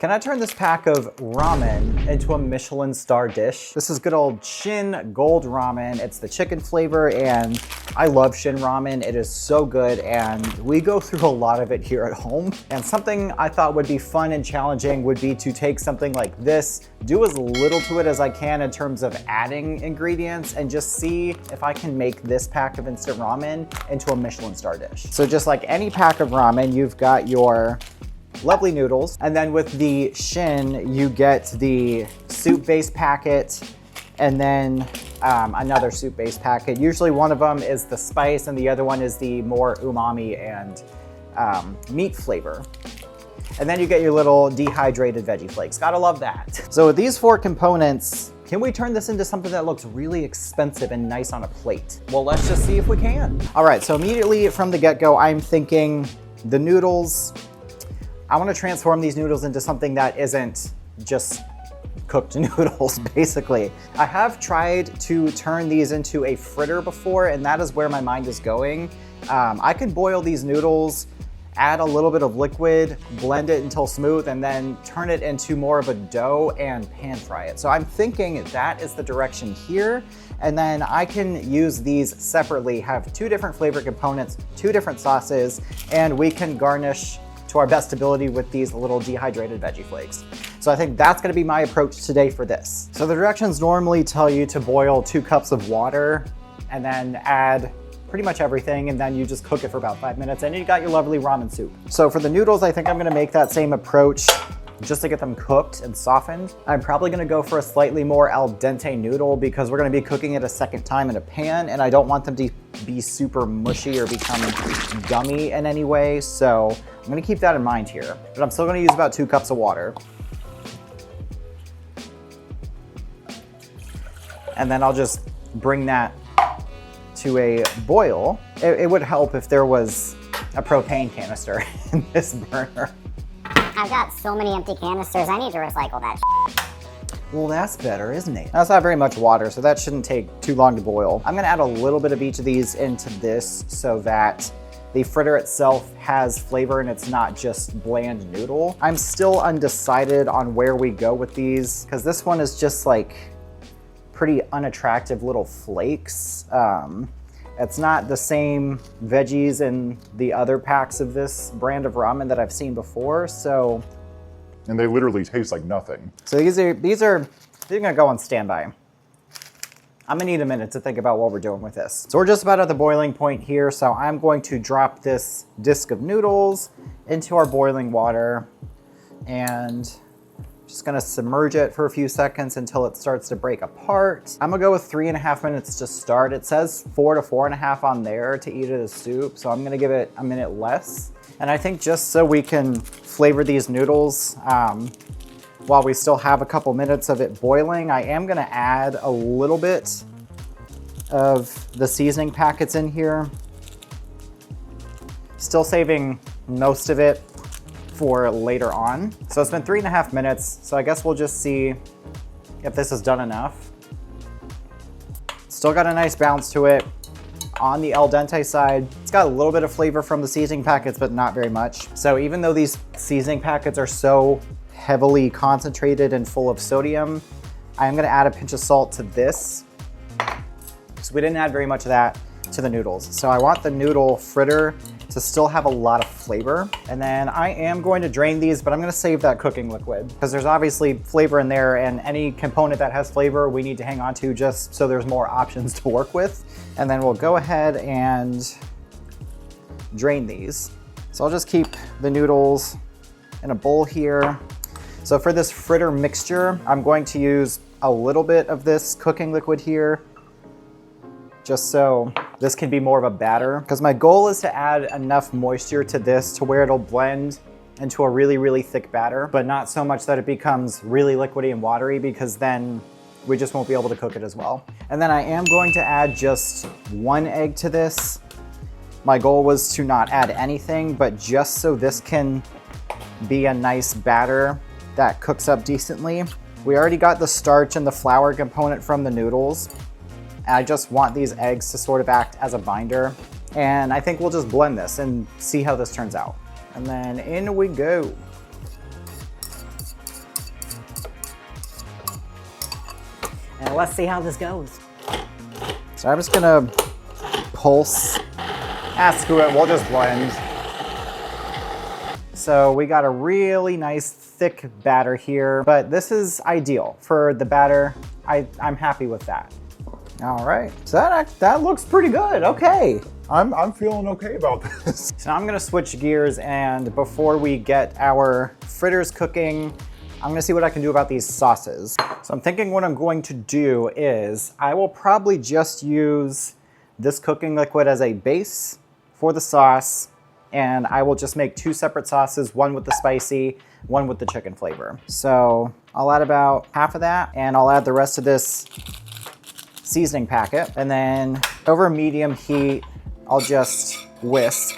Can I turn this pack of ramen into a Michelin star dish? This is good old Shin Gold Ramen. It's the chicken flavor and I love Shin ramen. It is so good and we go through a lot of it here at home. And something I thought would be fun and challenging would be to take something like this, do as little to it as I can in terms of adding ingredients and just see if I can make this pack of instant ramen into a Michelin star dish. So just like any pack of ramen, you've got your lovely noodles. And then with the Shin, you get the soup-based packet and then another soup-based packet. Usually one of them is the spice and the other one is the more umami and meat flavor. And then you get your little dehydrated veggie flakes. Gotta love that. So with these four components, can we turn this into something that looks really expensive and nice on a plate? Well, let's just see if we can. All right, so immediately from the get-go, I'm thinking the noodles, I want to transform these noodles into something that isn't just cooked noodles, basically. I have tried to turn these into a fritter before, and that is where my mind is going. I could boil these noodles, add a little bit of liquid, blend it until smooth, and then turn it into more of a dough and pan fry it. So I'm thinking that is the direction here. And then I can use these separately, have two different flavor components, two different sauces, and we can garnish to our best ability with these little dehydrated veggie flakes. So I think that's gonna be my approach today for this. So the directions normally tell you to boil 2 cups of water and then add pretty much everything, and then you just cook it for about 5 minutes and you got your lovely ramen soup. So for the noodles, I think I'm gonna make that same approach just to get them cooked and softened. I'm probably gonna go for a slightly more al dente noodle because we're gonna be cooking it a second time in a pan and I don't want them to be super mushy or become gummy in any way. So I'm gonna keep that in mind here, but I'm still gonna use about 2 cups of water. And then I'll just bring that to a boil. It would help if there was a propane canister in this burner. I've got so many empty canisters, I need to recycle that shit. Well, that's better, isn't it? That's not very much water, so that shouldn't take too long to boil. I'm gonna add a little bit of each of these into this so that the fritter itself has flavor and it's not just bland noodle. I'm still undecided on where we go with these because this one is just like pretty unattractive little flakes. It's not the same veggies in the other packs of this brand of ramen that I've seen before, so. And they literally taste like nothing. So these are gonna go on standby. I'm gonna need a minute to think about what we're doing with this. So we're just about at the boiling point here, so I'm going to drop this disc of noodles into our boiling water and just gonna submerge it for a few seconds until it starts to break apart. I'm gonna go with 3.5 minutes to start. It says 4 to 4.5 on there to eat it as soup, so I'm gonna give it a minute less. And I think just so we can flavor these noodles while we still have a couple minutes of it boiling, I am gonna add a little bit of the seasoning packets in here. Still saving most of it for later on. So it's been 3.5 minutes, so I guess we'll just see if this is done enough. Still got a nice bounce to it. On the al dente side, it's got a little bit of flavor from the seasoning packets, but not very much. So even though these seasoning packets are so heavily concentrated and full of sodium, I am gonna add a pinch of salt to this. So we didn't add very much of that to the noodles. So I want the noodle fritter to still have a lot of flavor. And then I am going to drain these, but I'm gonna save that cooking liquid because there's obviously flavor in there, and any component that has flavor we need to hang on to just so there's more options to work with. And then we'll go ahead and drain these. So I'll just keep the noodles in a bowl here. So for this fritter mixture, I'm going to use a little bit of this cooking liquid here, just so this can be more of a batter, because my goal is to add enough moisture to this to where it'll blend into a really, really thick batter, but not so much that it becomes really liquidy and watery, because then we just won't be able to cook it as well. And then I am going to add just 1 egg to this. My goal was to not add anything, but just so this can be a nice batter that cooks up decently. We already got the starch and the flour component from the noodles. I just want these eggs to sort of act as a binder. And I think we'll just blend this and see how this turns out. And then in we go. And let's see how this goes. So I'm just gonna pulse. Screw it, we'll just blend. So we got a really nice thick batter here, but this is ideal for the batter. I'm happy with that. All right, so that looks pretty good, okay. I'm feeling okay about this. So now I'm gonna switch gears, and before we get our fritters cooking, I'm gonna see what I can do about these sauces. So I'm thinking what I'm going to do is I will probably just use this cooking liquid as a base for the sauce, and I will just make 2 separate sauces, one with the spicy, one with the chicken flavor. So I'll add about half of that, and I'll add the rest of this seasoning packet, and then over medium heat, I'll just whisk.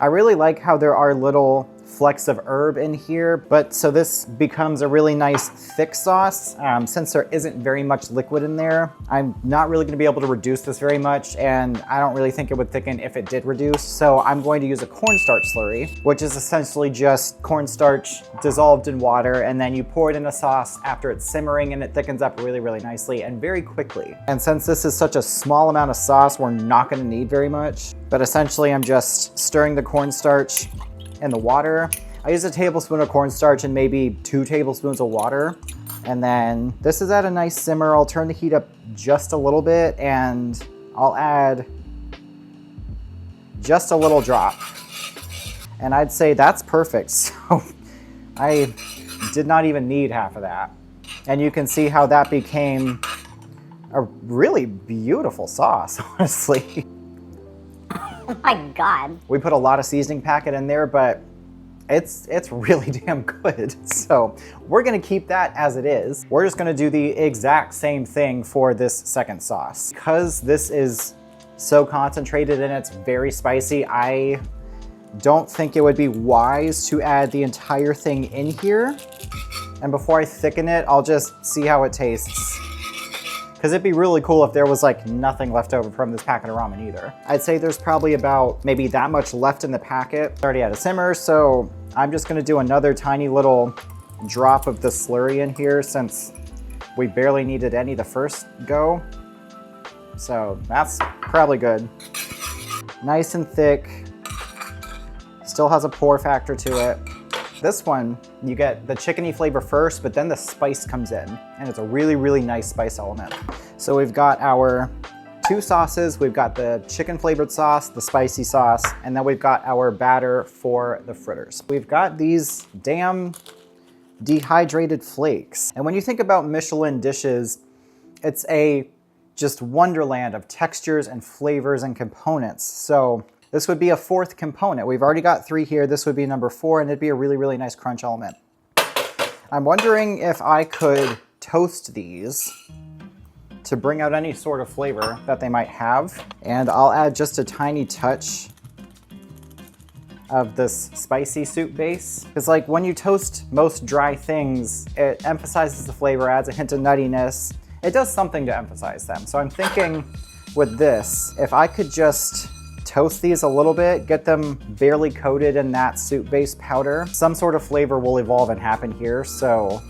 I really like how there are little flecks of herb in here, but so this becomes a really nice thick sauce. Since there isn't very much liquid in there, I'm not really gonna be able to reduce this very much, and I don't really think it would thicken if it did reduce. So I'm going to use a cornstarch slurry, which is essentially just cornstarch dissolved in water, and then you pour it in a sauce after it's simmering, and it thickens up really, really nicely and very quickly. And since this is such a small amount of sauce, we're not gonna need very much, but essentially I'm just stirring the cornstarch in the water. I use a tablespoon of cornstarch and maybe 2 tablespoons of water. And then this is at a nice simmer. I'll turn the heat up just a little bit, and I'll add just a little drop. And I'd say that's perfect. So I did not even need half of that. And you can see how that became a really beautiful sauce, honestly. Oh my God. We put a lot of seasoning packet in there, but it's really damn good. So we're gonna keep that as it is. We're just gonna do the exact same thing for this second sauce. Because this is so concentrated and it's very spicy, I don't think it would be wise to add the entire thing in here. And before I thicken it, I'll just see how it tastes. Because it'd be really cool if there was like nothing left over from this packet of ramen either. I'd say there's probably about maybe that much left in the packet. It's already at a simmer, so I'm just gonna do another tiny little drop of the slurry in here since we barely needed any the first go. So that's probably good. Nice and thick. Still has a pour factor to it. This one, you get the chickeny flavor first, but then the spice comes in, and it's a really, really nice spice element. So we've got our 2 sauces. We've got the chicken flavored sauce, the spicy sauce, and then we've got our batter for the fritters. We've got these damn dehydrated flakes. And when you think about Michelin dishes, it's a just wonderland of textures and flavors and components. So this would be a 4th component. We've already got 3 here. This would be number 4, and it'd be a really, really nice crunch element. I'm wondering if I could toast these to bring out any sort of flavor that they might have. And I'll add just a tiny touch of this spicy soup base. Because like when you toast most dry things, it emphasizes the flavor, adds a hint of nuttiness. It does something to emphasize them. So I'm thinking with this, if I could just toast these a little bit, get them barely coated in that soup-based powder, some sort of flavor will evolve and happen here, so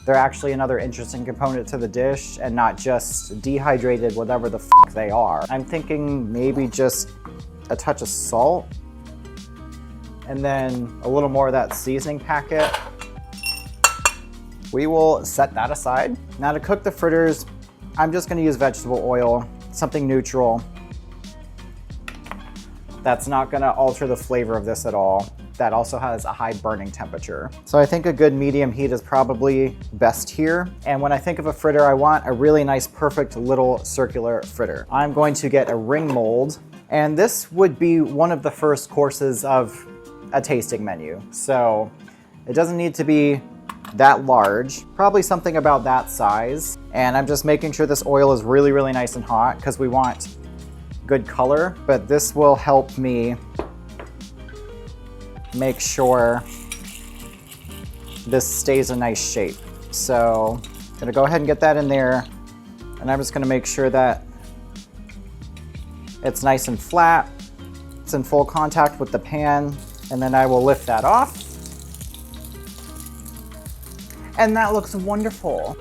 they're actually another interesting component to the dish and not just dehydrated whatever the f they are. I'm thinking maybe just a touch of salt and then a little more of that seasoning packet. We will set that aside. Now to cook the fritters, I'm just gonna use vegetable oil, something neutral. That's not gonna alter the flavor of this at all. That also has a high burning temperature. So I think a good medium heat is probably best here. And when I think of a fritter, I want a really nice, perfect little circular fritter. I'm going to get a ring mold, and this would be one of the first courses of a tasting menu. So it doesn't need to be that large, probably something about that size. And I'm just making sure this oil is really, really nice and hot because we want good color, but this will help me make sure this stays a nice shape. So I'm gonna go ahead and get that in there, and I'm just gonna make sure that it's nice and flat, it's in full contact with the pan, and then I will lift that off. And that looks wonderful.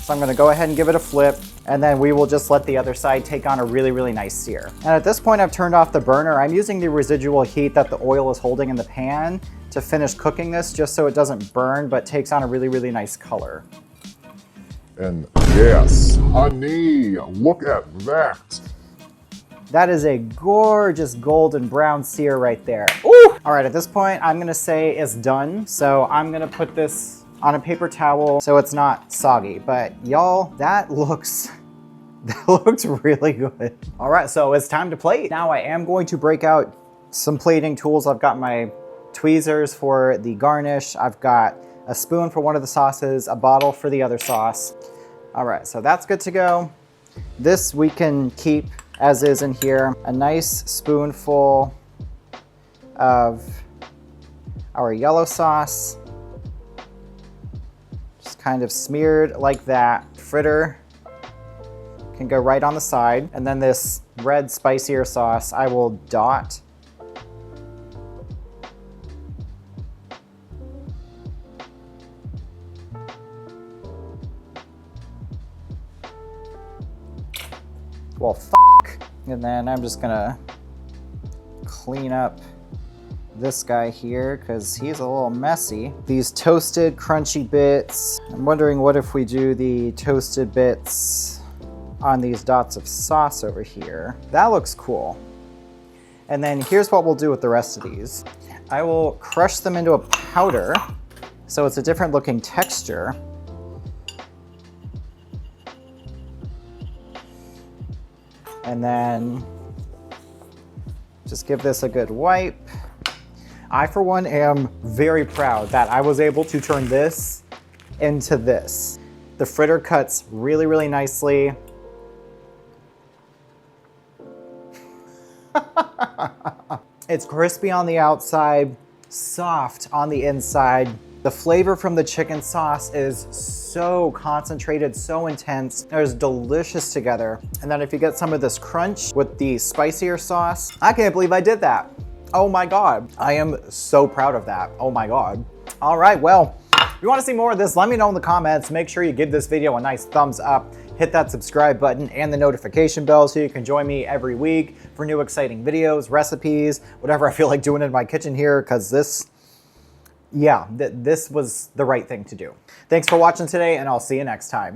So I'm gonna go ahead and give it a flip, and then we will just let the other side take on a really, really nice sear. And at this point, I've turned off the burner. I'm using the residual heat that the oil is holding in the pan to finish cooking this, just so it doesn't burn, but takes on a really, really nice color. And yes, honey, look at that. That is a gorgeous golden brown sear right there. Ooh! All right, at this point, I'm gonna say it's done. So I'm gonna put this on a paper towel so it's not soggy. But y'all, that looks really good. All right, so it's time to plate. Now I am going to break out some plating tools. I've got my tweezers for the garnish. I've got a spoon for one of the sauces, a bottle for the other sauce. All right, so that's good to go. This we can keep as is in here. A nice spoonful of our yellow sauce. Just kind of smeared like that. Fritter can go right on the side. And then this red spicier sauce, I will dot well, and then I'm just gonna clean up this guy here because he's a little messy. These toasted crunchy bits. I'm wondering what if we do the toasted bits on these dots of sauce over here. That looks cool. And then here's what we'll do with the rest of these. I will crush them into a powder so it's a different looking texture. And then just give this a good wipe. I, for one, am very proud that I was able to turn this into this. The fritter cuts really, really nicely. It's crispy on the outside, soft on the inside. The flavor from the chicken sauce is so concentrated, so intense. They're delicious together. And then if you get some of this crunch with the spicier sauce, I can't believe I did that. Oh my God. I am so proud of that. Oh my God. All right, well, if you want to see more of this, let me know in the comments. Make sure you give this video a nice thumbs up. Hit that subscribe button and the notification bell so you can join me every week for new exciting videos, recipes, whatever I feel like doing in my kitchen here, because this was the right thing to do. Thanks for watching today, and I'll see you next time.